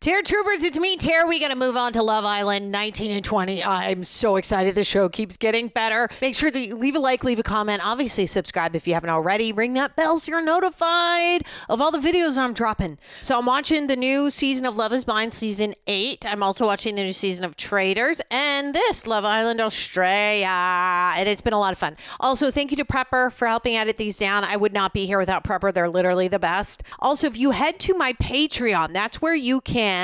Tara Troopers, it's me, Tara. We got to move on to Love Island 19 and 20. I'm so excited. The show keeps getting better. Make sure to leave a like, leave a comment. Obviously, subscribe if you haven't already. Ring that bell so you're notified of all the videos I'm dropping. So I'm watching the new season of Love is Blind, season 8. I'm also watching the new season of Traitors and this Love Island Australia. And it's been a lot of fun. Also, thank you to Prepper for helping edit these down. I would not be here without Prepper. They're literally the best. Also, if you head to my Patreon, that's where you can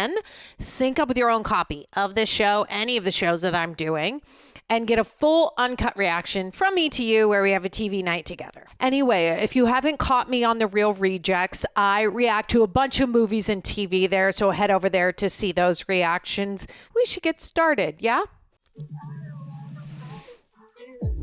sync up with your own copy of this show, any of the shows that I'm doing, and get a full uncut reaction from me to you where we have a TV night together. Anyway, if you haven't caught me on The Real Rejects, I react to a bunch of movies and TV there, so head over there to see those reactions. We should get started, yeah?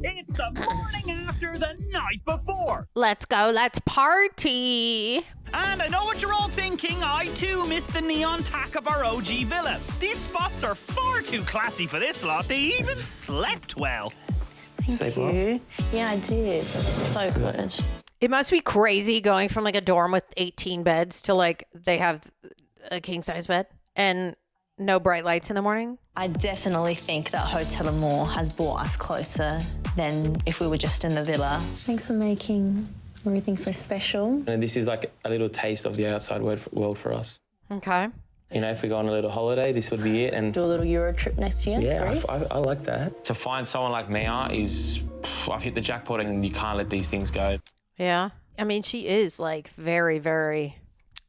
It's the morning after the night before. Let's go, let's party. And I know what you're all thinking. I too missed the neon tack of our OG villa. These spots are far too classy for this lot. They even slept well. Thank you. Yeah, I did. So good. It must be crazy going from like a dorm with 18 beds to like they have a king size bed and no bright lights in the morning. I definitely think that Hotel Amore has brought us closer than if we were just in the villa. Thanks for making everything so special. And this is like a little taste of the outside world for us. Okay. You know, if we go on a little holiday, this would be it. And do a little Euro trip next year. yeah, Greece. I like that. To find someone like Mia is, I've hit the jackpot and you can't let these things go. Yeah. I mean, she is like very, very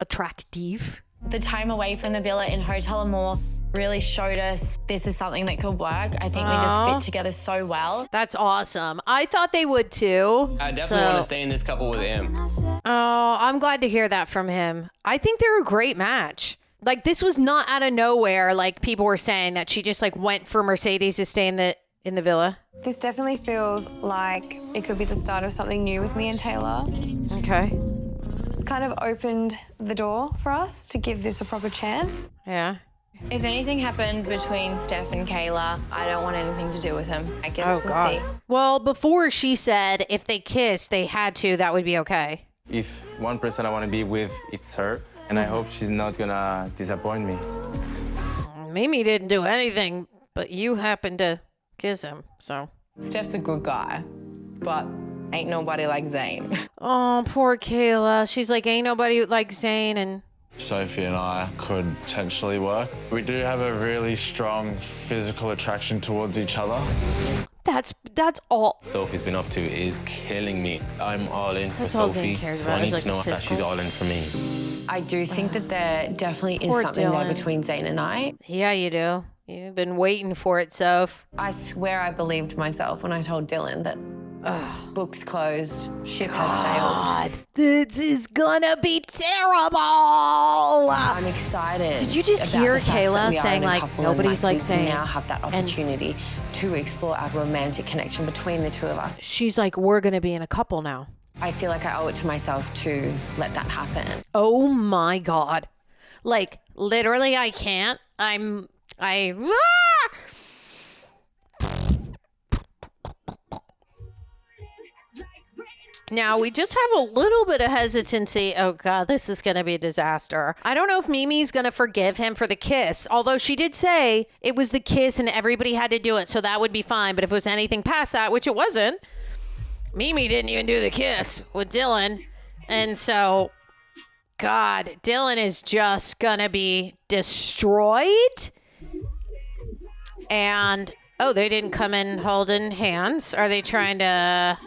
attractive. The time away from the villa in Hotel Amore really showed us this is something that could work. I think we just fit together so well. That's awesome. I thought they would too. I definitely want to stay in this couple with him. Oh, I'm glad to hear that from him. I think they're a great match. Like, this was not out of nowhere. Like, people were saying that she just like went for Mercedes to stay in the villa. This definitely feels like it could be the start of something new with me and Taylor. Okay. It's kind of opened the door for us to give this a proper chance. Yeah. If anything happened between Steph and Kayla, I don't want anything to do with him. I guess we'll see. Well, before she said if they kissed, they had to, that would be okay. If one person I want to be with, it's her, and I hope she's not gonna disappoint me. Mimi didn't do anything, but you happened to kiss him, so. Steph's a good guy, but ain't nobody like Zane. Oh, poor Kayla. She's like, ain't nobody like Zane, and Sophie and I could potentially work. We do have a really strong physical attraction towards each other. that's all. Sophie's been up to is killing me. I'm all in for That's all Sophie, Zane cares so about, I is, need like, to know if that physical. she's all in for me. I do think that there definitely is Poor something Dylan. there between Zane and I. Yeah, you do. You've been waiting for it, Soph. I swear I believed myself when I told Dylan that books closed, ship has sailed. This is gonna be terrible. I'm excited. Did you just about hear the fact that Kayla we are saying, in a like, couple nobody's and, like we Zane? now have that opportunity to explore our romantic connection between the two of us. She's like, we're gonna be in a couple now. I feel like I owe it to myself to let that happen. Oh my God. Like, literally, I can't. Now, we just have a little bit of hesitancy. Oh, God, this is going to be a disaster. I don't know if Mimi's going to forgive him for the kiss, although she did say it was the kiss and everybody had to do it, so that would be fine. But if it was anything past that, which it wasn't, Mimi didn't even do the kiss with Dylan. And so, God, Dylan is just going to be destroyed. And, oh, they didn't come in holding hands. Are they trying to...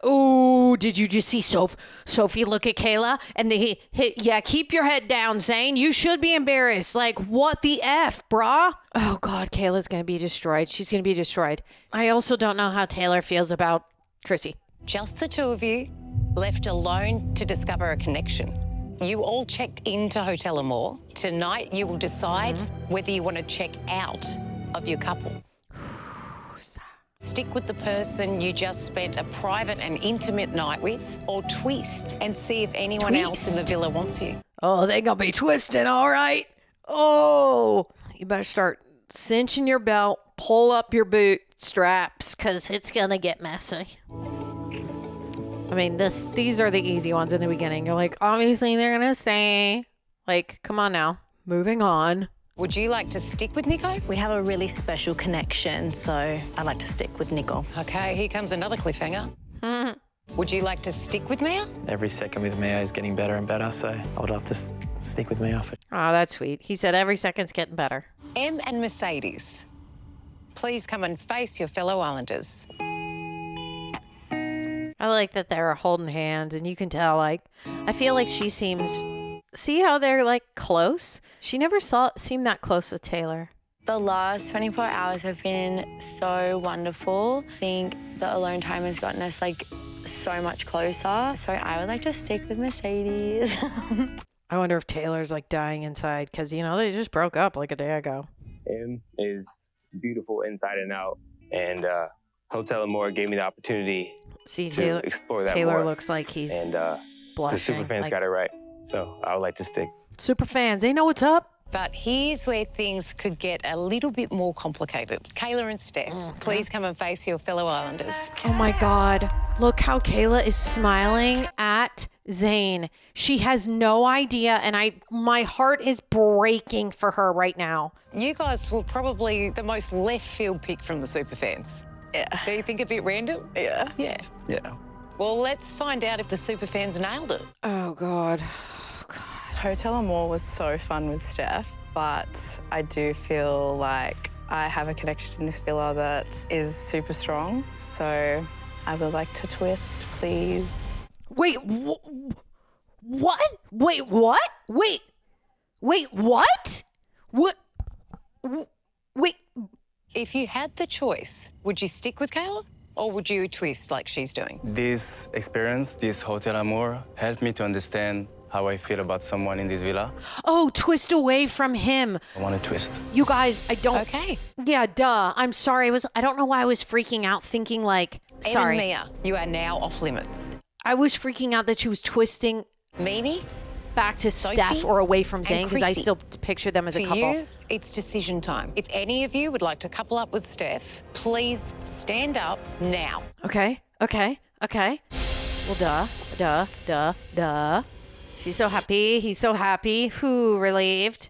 Oh, did you just see Sophie look at Kayla? And they hit, yeah, keep your head down, Zane. You should be embarrassed. Like, what the F, brah? Oh, God, Kayla's going to be destroyed. She's going to be destroyed. I also don't know how Taylor feels about Chrissy. Just the two of you, left alone to discover a connection. You all checked into Hotel Amore. Tonight, you will decide whether you want to check out of your couple. Stick with the person you just spent a private and intimate night with, or twist and see if anyone else in the villa wants you. Oh, they gonna be twisting, all right. Oh, you better start cinching your belt, pull up your boot straps, because it's gonna get messy. I mean, these are the easy ones in the beginning. You're like, obviously they're gonna stay. Like, come on now. moving on. Would you like to stick with Nico? We have a really special connection, so I'd like to stick with Nico. Okay, here comes another cliffhanger. Would you like to stick with Mia? Every second with Mia is getting better and better, so I would love to stick with Mia. Oh, that's sweet. He said every second's getting better. Em and Mercedes, please come and face your fellow Islanders. I like that they're holding hands, and you can tell, like, I feel like she seems... See how they're, like, close? She never seemed that close with Taylor. The last 24 hours have been so wonderful. I think the alone time has gotten us, like, so much closer. So I would like to stick with Mercedes. I wonder if Taylor's, like, dying inside, because, you know, they just broke up, like, a day ago. Em is beautiful inside and out, and Hotel Amore gave me the opportunity to explore that Taylor more. looks like he's and blushing. the superfans got it right, so I would like to stick. Superfans, they know what's up. But here's where things could get a little bit more complicated. Kayla and Steph, please come and face your fellow Islanders. Oh my God. Look how Kayla is smiling at Zane. She has no idea, and my heart is breaking for her right now. You guys were probably the most left field pick from the superfans. Yeah. Do you think a bit random? Yeah. Yeah. Yeah. Well, let's find out if the superfans nailed it. Oh God. Hotel Amore was so fun with Steph, but I do feel like I have a connection in this villa that is super strong. So I would like to twist, please. Wait, what? Wait, what? Wait, what? What? Wait. If you had the choice, would you stick with Kayla or would you twist like she's doing? This experience, this Hotel Amore, helped me to understand how I feel about someone in this villa. Oh, twist away from him. I want to twist. You guys, I don't... Okay. Yeah, duh. I'm sorry. I don't know why I was freaking out thinking like... Sorry. Em and Mia, you are now off limits. I was freaking out that she was twisting... Mimi? Back to Sophie, Steph or away from Zane, because I Chrissy. still picture them as a For couple. you, it's decision time. If any of you would like to couple up with Steph, please stand up now. Okay. Well, duh. She's so happy. He's so happy. Whew, relieved.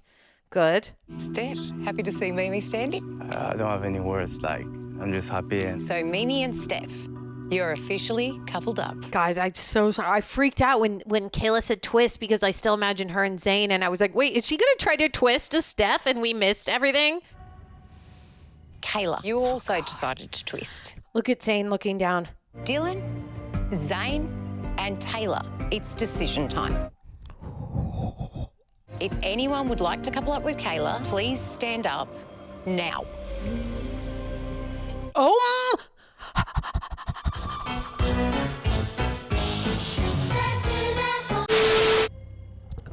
Good. Steph, happy to see Mimi standing? I don't have any words, like, I'm just happy and... So Mimi and Steph, you're officially coupled up. Guys, I'm so sorry. I freaked out when Kayla said twist because I still imagine her and Zane, and I was like, wait, is she going to try to twist to Steph and we missed everything? Kayla, you also decided to twist. Look at Zane looking down. Dylan, Zane, and Taylor, it's decision time. If anyone would like to couple up with Kayla, please stand up now. Oh!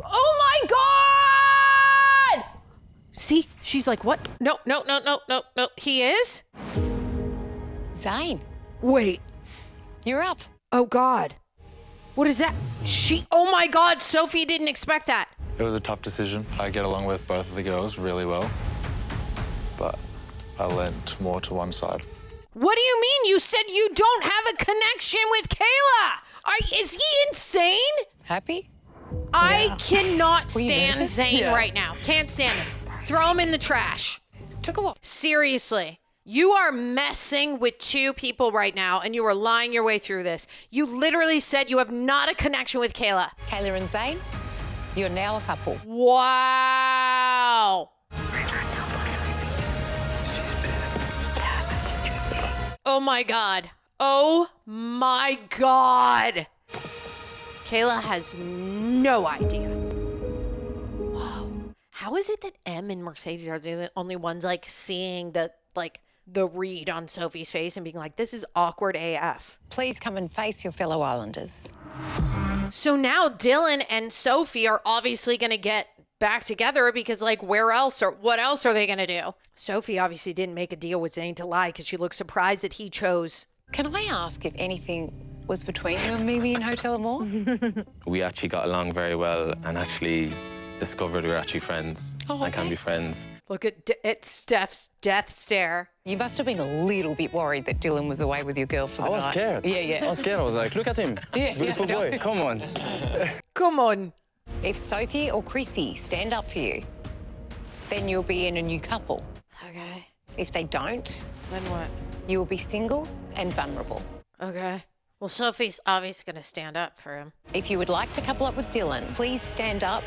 Oh my God! See, she's like, what? No. He is? Zane, Wait. you're up. Oh God. What is that? Oh my God, Sophie didn't expect that. It was a tough decision. I get along with both of the girls really well, but I leant more to one side. What do you mean? You said you don't have a connection with Kayla. Is he insane? Happy? I cannot Were you stand nervous? Zane Yeah. right now. Can't stand him. Throw him in the trash. Took a walk. Seriously. You are messing with two people right now, and you are lying your way through this. You literally said you have not a connection with Kayla. Kayla and Zane, you're now a couple. Wow. Oh my God. Oh my God. Kayla has no idea. Whoa. How is it that Em and Mercedes are the only ones like seeing the read on Sophie's face and being like, this is awkward AF? Please come and face your fellow Islanders. So now Dylan and Sophie are obviously going to get back together because where else or what else are they going to do? Sophie obviously didn't make a deal with Zane to lie because she looked surprised that he chose. Can I ask if anything was between you and Mimi in Hotel Amore? We actually got along very well and actually discovered we were actually friends and can be friends. Look at Steph's death stare. You must have been a little bit worried that Dylan was away with your girl for the I was night. scared. Yeah. I was scared. I was like, look at him. Beautiful boy. Come on. Come on. If Sophie or Chrissy stand up for you, then you'll be in a new couple. Okay. If they don't, Then what? you will be single and vulnerable. Okay. Well, Sophie's obviously going to stand up for him. If you would like to couple up with Dylan, please stand up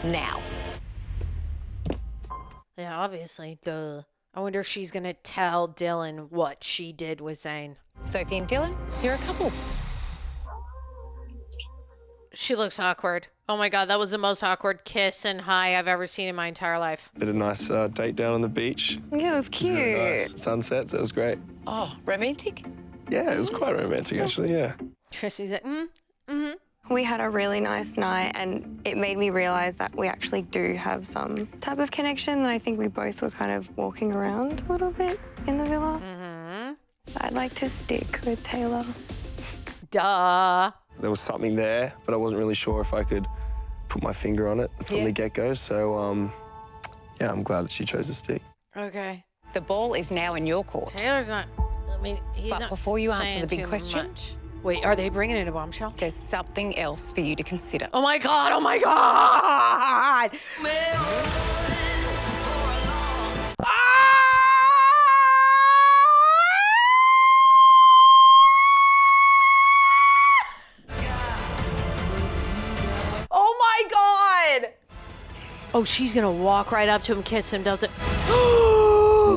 now. Yeah, obviously. Duh. I wonder if she's going to tell Dylan what she did with Zane. Sophie and Dylan, you're a couple. She looks awkward. Oh my God, that was the most awkward kiss and high I've ever seen in my entire life. Bit of nice date down on the beach. Yeah, it was cute. Really nice. Sunsets, it was great. Oh, romantic? Yeah, it was quite romantic actually, yeah. Trissy's like, We had a really nice night, and it made me realise that we actually do have some type of connection. And I think we both were kind of walking around a little bit in the villa. So I'd like to stick with Taylor. Duh. There was something there, but I wasn't really sure if I could put my finger on it from the get-go. So, yeah, I'm glad that she chose to stick. Okay. The ball is now in your court. Taylor's not, I mean, he's But not before you answer saying the big too question, much. Wait, are they bringing in a bombshell? There's something else for you to consider. Oh my God, oh my God! Oh my God! Oh, she's gonna walk right up to him, kiss him, does it?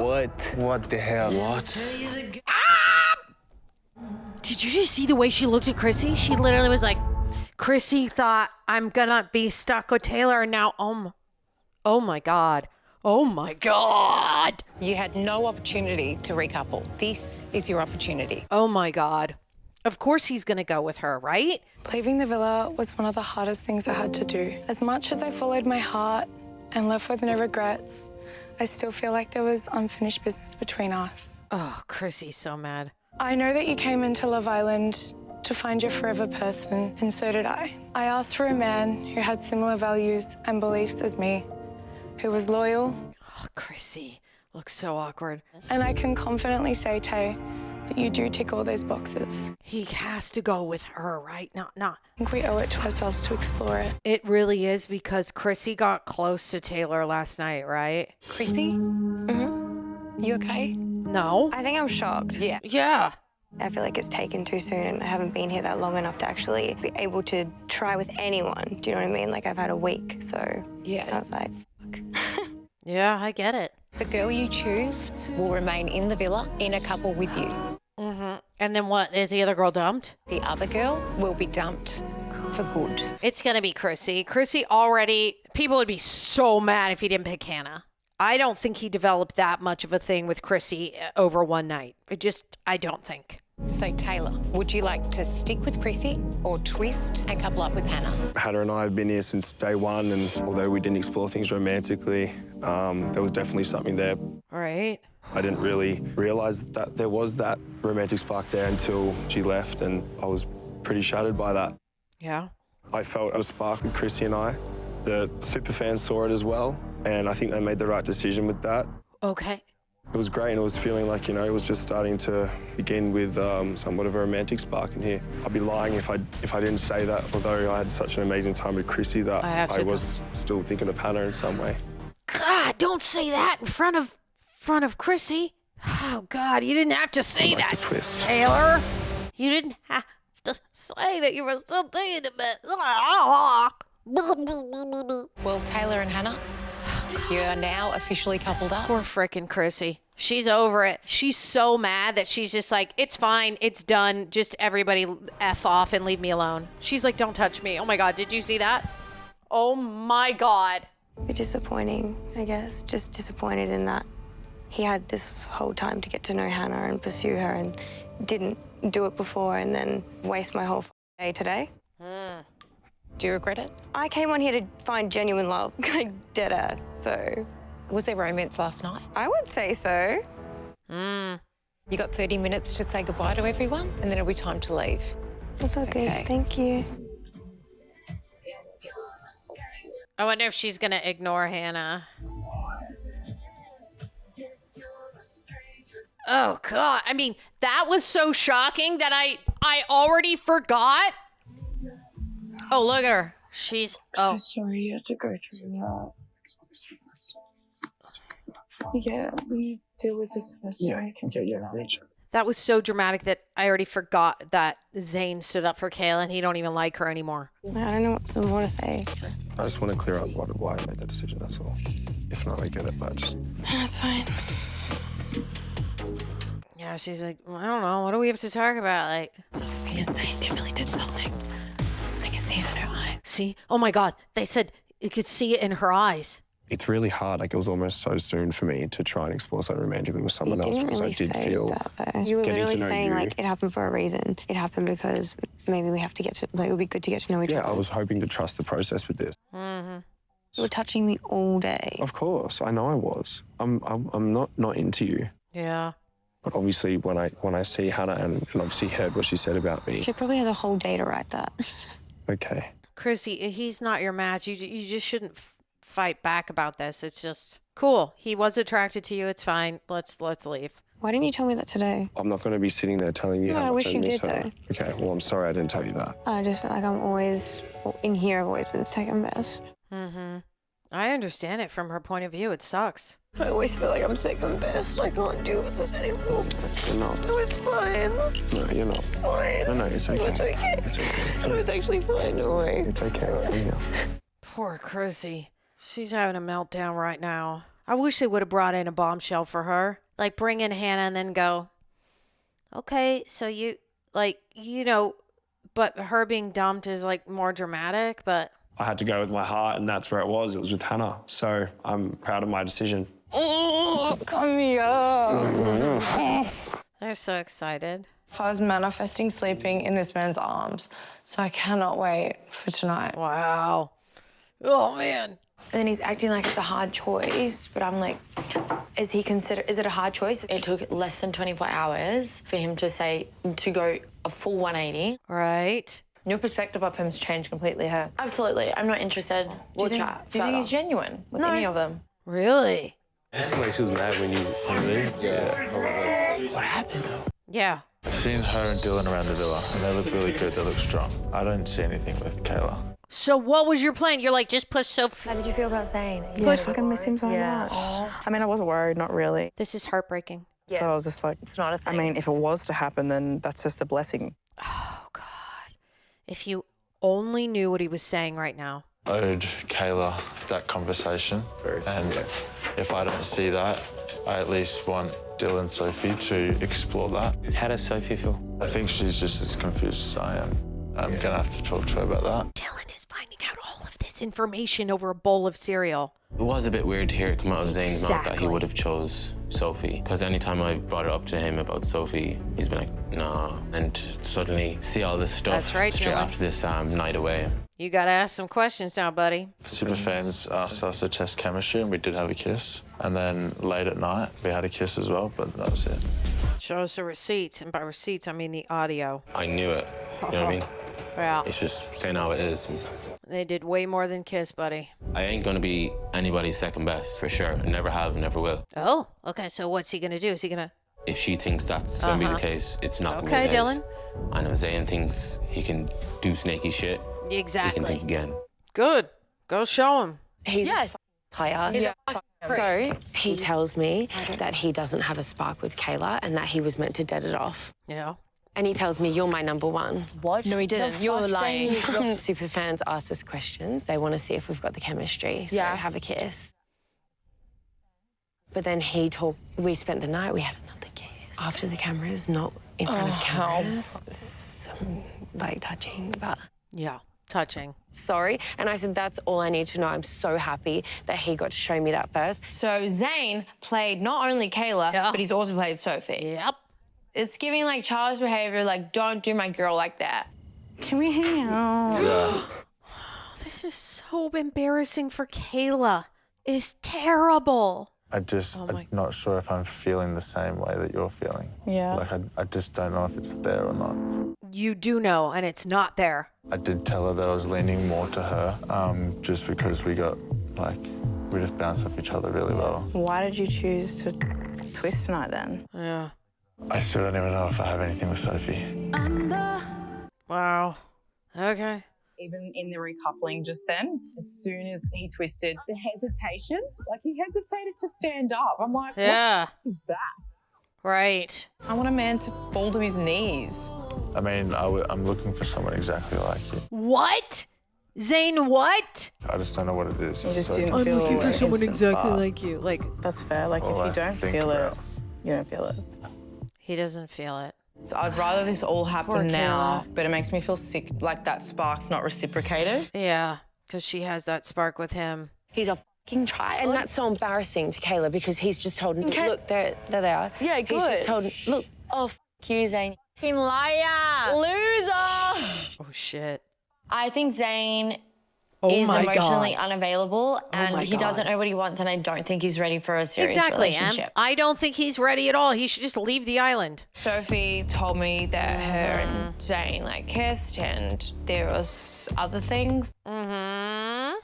What? What the hell? What? Did you just see the way she looked at Chrissy? She literally was like, Chrissy thought I'm gonna be stuck with Taylor, and now, oh my God. Oh my God. You had no opportunity to recouple. This is your opportunity. Oh my God. Of course he's gonna go with her, right? Leaving the villa was one of the hardest things I had to do. As much as I followed my heart and left with no regrets, I still feel like there was unfinished business between us. Oh, Chrissy's so mad. I know that you came into Love Island to find your forever person, and so did I. I asked for a man who had similar values and beliefs as me, who was loyal. Oh, Chrissy looks so awkward. And I can confidently say, Tay, that you do tick all those boxes. He has to go with her, right? No. I think we owe it to ourselves to explore it. It really is, because Chrissy got close to Taylor last night, right? Chrissy? Mm-hmm. You okay? No. I think I'm shocked. Yeah. Yeah. I feel like it's taken too soon, and I haven't been here that long enough to actually be able to try with anyone. Do you know what I mean? Like, I've had a week, so yeah. I was like, fuck. Yeah, I get it. The girl you choose will remain in the villa in a couple with you. Mm-hmm. And then what? Is the other girl dumped? The other girl will be dumped for good. It's going to be Chrissy. Chrissy already, people would be so mad if he didn't pick Hannah. I don't think he developed that much of a thing with Chrissy over one night. I don't think. So, Taylor, would you like to stick with Chrissy or twist and couple up with Hannah? Hannah and I have been here since day one, and although we didn't explore things romantically, there was definitely something there. Right. I didn't really realise that there was that romantic spark there until she left, and I was pretty shattered by that. Yeah. I felt a spark with Chrissy and I. The superfans saw it as well, and I think they made the right decision with that. Okay. It was great, and it was feeling like, it was just starting to begin with somewhat of a romantic spark in here. I'd be lying if I didn't say that, although I had such an amazing time with Chrissy that I was still thinking of Hannah in some way. God, don't say that in front of Chrissy. Oh, God, you didn't have to say that, Taylor. You didn't have to say that you were still thinking about it. Well, Taylor and Hannah, you are now officially coupled up. Poor frickin' Chrissy. She's over it. She's so mad that she's just like, it's fine, it's done. Just everybody F off and leave me alone. She's like, don't touch me. Oh my God, did you see that? Oh my God. A bit disappointing, I guess. Just disappointed in that he had this whole time to get to know Hannah and pursue her and didn't do it before, and then waste my whole day today. Do you regret it? I came on here to find genuine love, like dead ass, so. Was there romance last night? I would say so. You got 30 minutes to say goodbye to everyone, and then it'll be time to leave. That's all good, thank you. I wonder if she's gonna ignore Hannah. Oh God, I mean, that was so shocking that I already forgot. Oh, look at her. She's, I'm so sorry you had to go through that. Yeah, we deal with this. That was so dramatic that I already forgot that Zane stood up for Kayla and he don't even like her anymore. I don't know what some more to say. I just want to clear up why I made that decision, that's all. If not, I get it, but I just... That's fine. Yeah, she's like, well, I don't know. What do we have to talk about? Like, Sophie and Zane definitely did something. I can see it in her eyes. See? Oh my God. They said you could see it in her eyes. It's really hard. Like, it was almost so soon for me to try and explore something romantically with someone else because I did feel... You were literally saying, like, it happened for a reason. It happened because maybe we have to get to... Like, it would be good to get to know each other. Yeah, I was hoping to trust the process with this. Mm-hmm. You were touching me all day. Of course. I know I was. I'm not into you. Yeah. But obviously, when I see Hannah and obviously heard what she said about me... She probably had a whole day to write that. Okay. Chrissy, he's not your match. You just shouldn't fight back about this. It's just cool. He was attracted to you. It's fine. Let's leave. Why didn't you tell me that today? I'm not going to be sitting there telling you No, how I much wish you miss did, her. though. Okay, well, I'm sorry I didn't tell you that. I just feel like I'm always... In here, I've always been second best. Mm-hmm. I understand it from her point of view. It sucks. I always feel like I'm second best. I can't deal with this anymore. You're not. No, it's fine. No, you're not. It's fine. No, it's okay. No, it's okay. It's okay. No, it's actually fine. Don't worry. It's okay. Come here. Poor Chrissy. She's having a meltdown right now. I wish they would have brought in a bombshell for her. Like, bring in Hannah and then go, okay, so you, like, you know, but her being dumped is, like, more dramatic, but... I had to go with my heart, and that's where it was. It was with Hannah. So I'm proud of my decision. Oh, come here. They're so excited. I was manifesting sleeping in this man's arms, so I cannot wait for tonight. Wow. Oh, man. And then he's acting like it's a hard choice, but I'm like, is it a hard choice? It took less than 24 hours for him to go a full 180. Right. Your perspective of him's changed completely, her. Absolutely. I'm not interested. We'll chat. Do you think he's genuine with any of them? Really? It seemed like she was mad when you moved. Yeah. What happened? Yeah. I've seen her and Dylan around the villa, and they look really good. They look strong. I don't see anything with Kayla. So what was your plan? You're like, just push Sophie. How did you feel about Zane? Yeah, I fucking miss him so much. I mean, I wasn't worried, not really. This is heartbreaking. Yeah. So I was just like... It's not a thing. I mean, if it was to happen, then that's just a blessing. Oh, God. If you only knew what he was saying right now. I owed Kayla that conversation, and if I don't see that, I at least want Dylan and Sophie to explore that. How does Sophie feel? I think she's just as confused as I am. I'm going to have to talk to her about that. Dylan is finding out all of this information over a bowl of cereal. It was a bit weird to hear it come out of Zane's mouth that he Exactly. would have chose Sophie. Because anytime I brought it up to him about Sophie, he's been like, nah. And suddenly see all this stuff That's right, straight Dylan. after this night away. You got to ask some questions now, buddy. Superfans asked us to test chemistry, and we did have a kiss. And then late at night, we had a kiss as well, but that was it. Show us the receipts. And by receipts, I mean the audio. I knew it. You know what I mean? Yeah. It's just saying how it is. They did way more than kiss, buddy. I ain't gonna be anybody's second best, for sure. Never have, never will. Oh, okay. So what's he going to do? Is he going to... If she thinks that's gonna be the case, it's not gonna Okay, be the case. Dylan. I know Zane thinks he can do snaky shit. He Exactly. can think again. Good. Go show him. He's a player. Yeah. So he tells me that he doesn't have a spark with Kayla and that he was meant to dead it off. Yeah. And he tells me, you're my number one. What? No, he didn't. The You're fuck's lying. saying Super fans asked us questions. They want to see if we've got the chemistry. So have a kiss. But then we spent the night, we had another kiss. After the cameras, not in front of cameras. Some, like, touching, but... Yeah. Touching. Sorry. And I said, that's all I need to know. I'm so happy that he got to show me that first. So Zane played not only Kayla, but he's also played Sophie. Yep. It's giving, like, childish behavior, like, don't do my girl like that. Can we hang out? Yeah. This is so embarrassing for Kayla. It's terrible. I'm not sure if I'm feeling the same way that you're feeling. Yeah. Like, I just don't know if it's there or not. You do know, and it's not there. I did tell her that I was leaning more to her, just because we just bounced off each other really well. Why did you choose to twist tonight then? Yeah. I still don't even know if I have anything with Sophie. Wow. Okay. Even in the recoupling just then, as soon as he twisted, the hesitation, like he hesitated to stand up. I'm like, yeah. What is that? Right. I want a man to fall to his knees. I mean, I'm looking for someone exactly like you. What? Zane, what? I just don't know what it is. You just So didn't I'm feel looking for an someone instant exactly spark. like you. Like, that's fair. Like, All if I you don't think feel about. it, you don't feel it. he doesn't feel it. So I'd rather this all Poor happen now, Kayla. but it makes me feel sick, like that spark's not reciprocated. Yeah, because she has that spark with him. He's a fucking child. And that's so embarrassing to Kayla because he's just told, look, there they are. Yeah, He's just told, look, oh, you, Zane. Fucking liar. Loser. Oh, shit. I think Zane Oh is my emotionally God. unavailable and my he God. doesn't know what he wants and I don't think he's ready for a serious Exactly, Em. relationship. I don't think he's ready at all. He should just leave the island. Sophie told me that her and Zane like kissed and there was other things. Mm-hmm.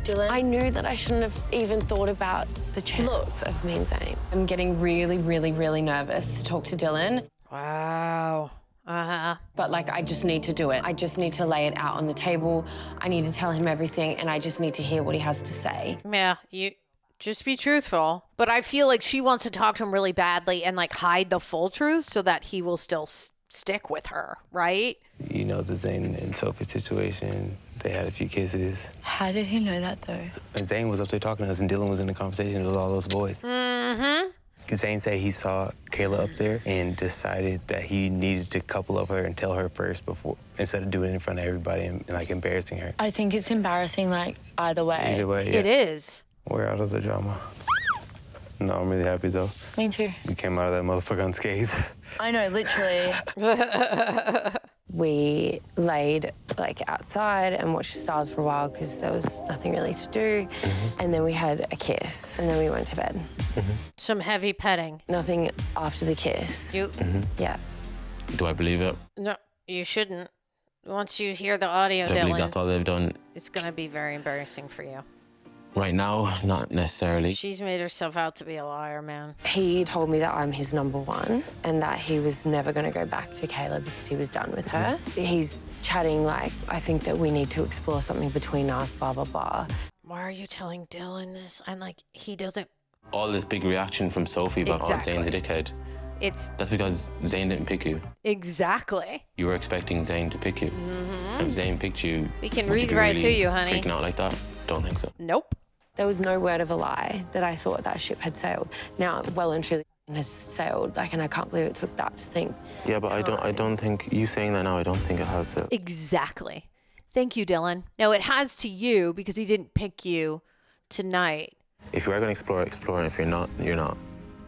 Dylan, I knew that I shouldn't have even thought about the chance of me and Zane. I'm getting really, really, really nervous to talk to Dylan. Wow. Uh-huh. But like, I just need to do it. I just need to lay it out on the table. I need to tell him everything and I just need to hear what he has to say. Yeah, you just be truthful. But I feel like she wants to talk to him really badly and like hide the full truth so that he will still stick with her, right? You know, the Zane and Sophie situation, they had a few kisses. How did he know that though? And Zane was up there talking to us and Dylan was in the conversation with all those boys. Mm-hmm. Zane said he saw Kayla up there and decided that he needed to couple up her and tell her first before, instead of doing it in front of everybody and like embarrassing her. I think it's embarrassing like either way. Either way, yeah. It is. We're out of the drama. No, I'm really happy though. Me too. We came out of that motherfucker unscathed. I know, literally. We laid like outside and watched the stars for a while because there was nothing really to do. And then we had a kiss and then we went to bed. Some heavy petting. Nothing after the kiss. You? Yeah. Do I believe it? No, you shouldn't. Once you hear the audio, Do I believe Dylan, that's all they've done? it's going to be very embarrassing for you. Right now, not necessarily. She's made herself out to be a liar, man. He told me that I'm his number one and that he was never going to go back to Kayla because he was done with her. He's chatting like, I think that we need to explore something between us, blah, blah, blah. Why are you telling Dylan this? I'm like, he doesn't. All this big reaction from Sophie about, Exactly. oh, Zane's a dickhead. That's because Zane didn't pick you. Exactly. You were expecting Zane to pick you. If Zane picked you, We can would read be right really through you, honey. Freaking out like that? Don't think so. Nope. There was no word of a lie that I thought that ship had sailed. Now, well and truly has sailed, like, and I can't believe it took that to think. Yeah, but I don't think you saying that now. I don't think it has it. Exactly. Thank you, Dylan. No, it has to you because he didn't pick you tonight. If you are gonna explore, explore. And if you're not, you're not.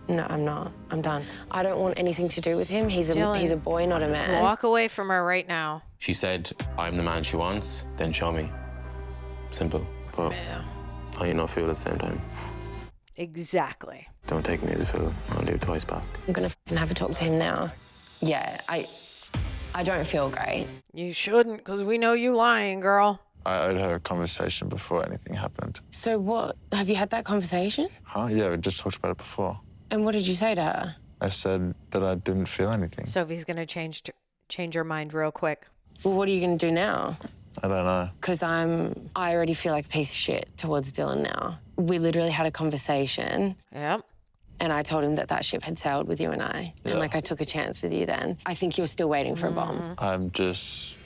No, I'm not. I'm done. I don't want anything to do with him. He's Dylan, a boy, not a man. Walk away from her right now. She said, I'm the man she wants, then show me. Simple. But I ain't no fool at the same time. Exactly. Don't take me as a fool. I'll do it twice back. I'm gonna have a talk to him now. Yeah, I don't feel great. You shouldn't, because we know you lying, girl. I had a conversation before anything happened. So what? Have you had that conversation? Huh? Yeah, we just talked about it before. And what did you say to her? I said that I didn't feel anything. Sophie's gonna change her mind real quick. Well, what are you gonna do now? I don't know. Because I already feel like a piece of shit towards Dylan now. We literally had a conversation. Yep. And I told him that ship had sailed with you and I. Yeah. And like I took a chance with you then. I think you're still waiting for a bomb. I'm just...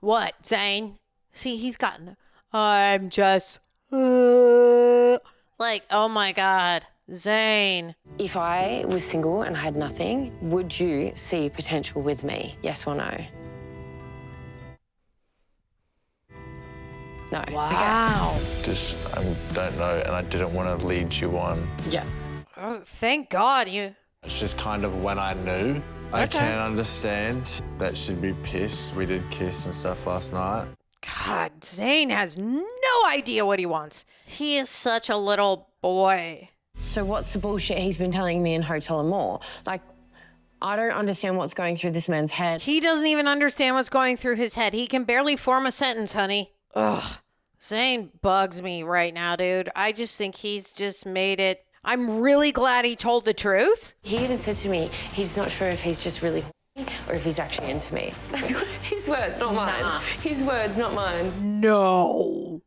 What, Zane? See, he's gotten. I'm just. Like, oh my God, Zane. If I was single and had nothing, would you see potential with me? Yes or no? No. Wow. Just, I don't know, and I didn't want to lead you on. Yeah. Oh, thank God you. It's just kind of when I knew. I can understand that she'd be pissed. We did kiss and stuff last night. God, Zane has no idea what he wants. He is such a little boy. So what's the bullshit he's been telling me in Hotel and More? Like, I don't understand what's going through this man's head. He doesn't even understand what's going through his head. He can barely form a sentence, honey. Ugh. Zane bugs me right now, dude. I just think he's just made it. I'm really glad he told the truth. He even said to me, he's not sure if he's just really horny or if he's actually into me. That's his words, not mine. Nah. His words, not mine. No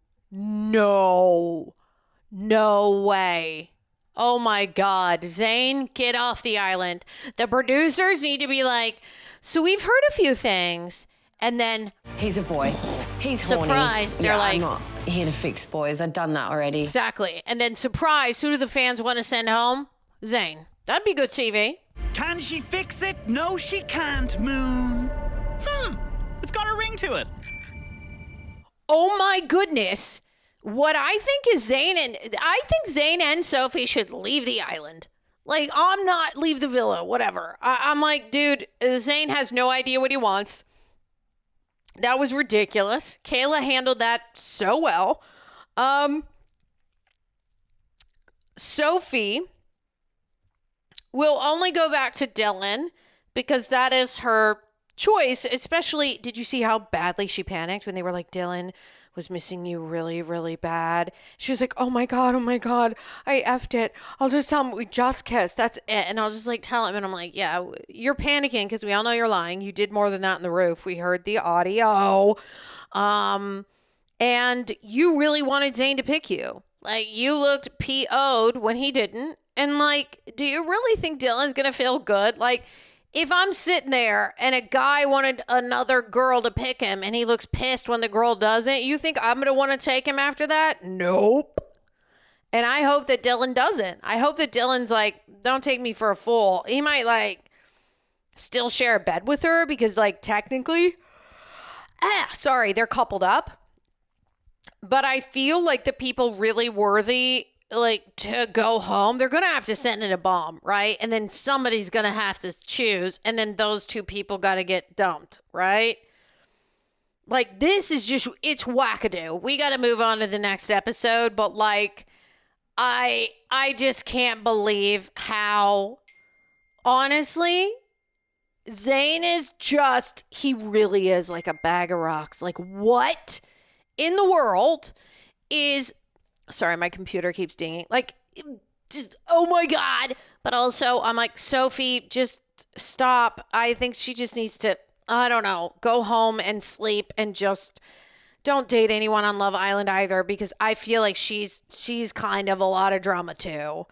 way. Oh my God. Zayn, get off the island. The producers need to be like, so we've heard a few things. And then he's a boy. He's surprised. Horny. They're Yeah, like, I'm not here to fix boys. I've done that already. Exactly. And then surprise, who do the fans want to send home? Zayn. That'd be good TV. Can she fix it? No, she can't, Moon. It's got a ring to it. Oh my goodness. What I think is I think Zayn and Sophie should leave the island. Like, I'm not leave the villa, whatever. I'm like, dude, Zayn has no idea what he wants. That was ridiculous. Kayla handled that so well. Sophie will only go back to Dylan because that is her choice. Especially, did you see how badly she panicked when they were like, Dylan was missing you really, really bad? She was like, oh my God, I effed it. I'll just tell him we just kissed. That's it. And I'll just like tell him. And I'm like, yeah, you're panicking because we all know you're lying. You did more than that in the roof. We heard the audio. And you really wanted Zayn to pick you. Like, you looked PO'd when he didn't. And like, do you really think Dylan's going to feel good? Like, if I'm sitting there and a guy wanted another girl to pick him and he looks pissed when the girl doesn't, you think I'm going to want to take him after that? Nope. And I hope that Dylan doesn't. I hope that Dylan's like, don't take me for a fool. He might like still share a bed with her because like technically, they're coupled up. But I feel like the people really worthy like to go home, they're gonna have to send in a bomb, right? And then somebody's gonna have to choose, and then those two people gotta get dumped, right? Like, this is just, it's wackadoo. We gotta move on to the next episode, but like, I just can't believe how, honestly, Zayn is just, he really is like a bag of rocks. Like, what in the world is, sorry, my computer keeps dinging. Like, just, oh my God. But also, I'm like, Sophie, just stop. I think she just needs to, I don't know, go home and sleep and just don't date anyone on Love Island either, because I feel like she's kind of a lot of drama too.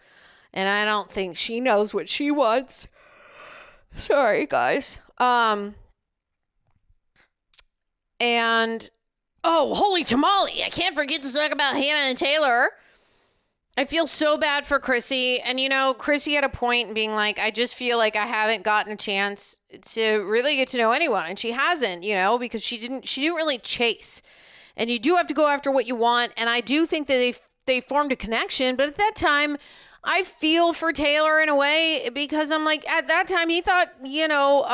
And I don't think she knows what she wants. Sorry, guys. And oh, holy tamale. I can't forget to talk about Hannah and Taylor. I feel so bad for Chrissy. And, you know, Chrissy had a point in being like, I just feel like I haven't gotten a chance to really get to know anyone. And she hasn't, you know, because she didn't really chase. And you do have to go after what you want. And I do think that they formed a connection. But at that time, I feel for Taylor in a way, because I'm like, at that time, he thought, you know,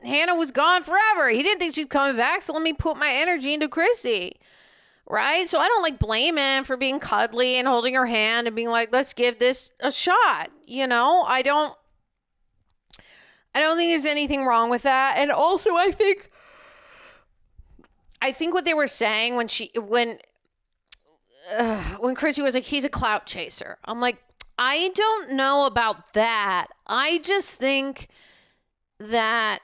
Hannah was gone forever. He didn't think she's coming back. So let me put my energy into Chrissy. Right? So I don't like blame him for being cuddly and holding her hand and being like, let's give this a shot. You know, I don't think there's anything wrong with that. And also, I think what they were saying when Chrissy was like, he's a clout chaser. I'm like, I don't know about that. I just think that,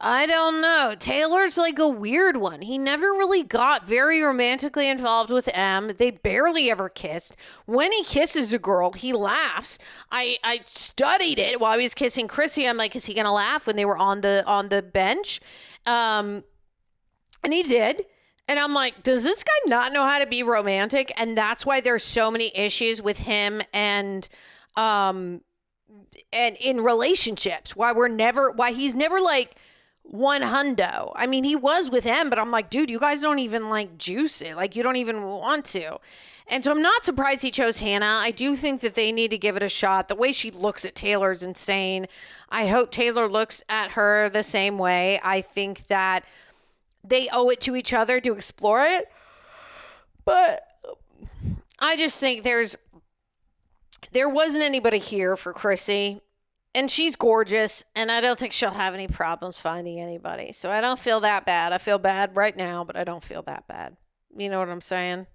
I don't know. Taylor's like a weird one. He never really got very romantically involved with Em. They barely ever kissed. When he kisses a girl, he laughs. I studied it while he was kissing Chrissy. I'm like, is he gonna laugh when they were on the bench? And he did. And I'm like, does this guy not know how to be romantic? And that's why there's so many issues with him and in relationships. Why he's never like one hundo. I mean, he was with Em, but I'm like, dude, you guys don't even like juice it. Like, you don't even want to. And so I'm not surprised he chose Hannah. I do think that they need to give it a shot. The way she looks at Taylor is insane. I hope Taylor looks at her the same way. I think that they owe it to each other to explore it. But I just think there wasn't anybody here for Chrissy. And she's gorgeous. And I don't think she'll have any problems finding anybody. So I don't feel that bad. I feel bad right now, but I don't feel that bad. You know what I'm saying?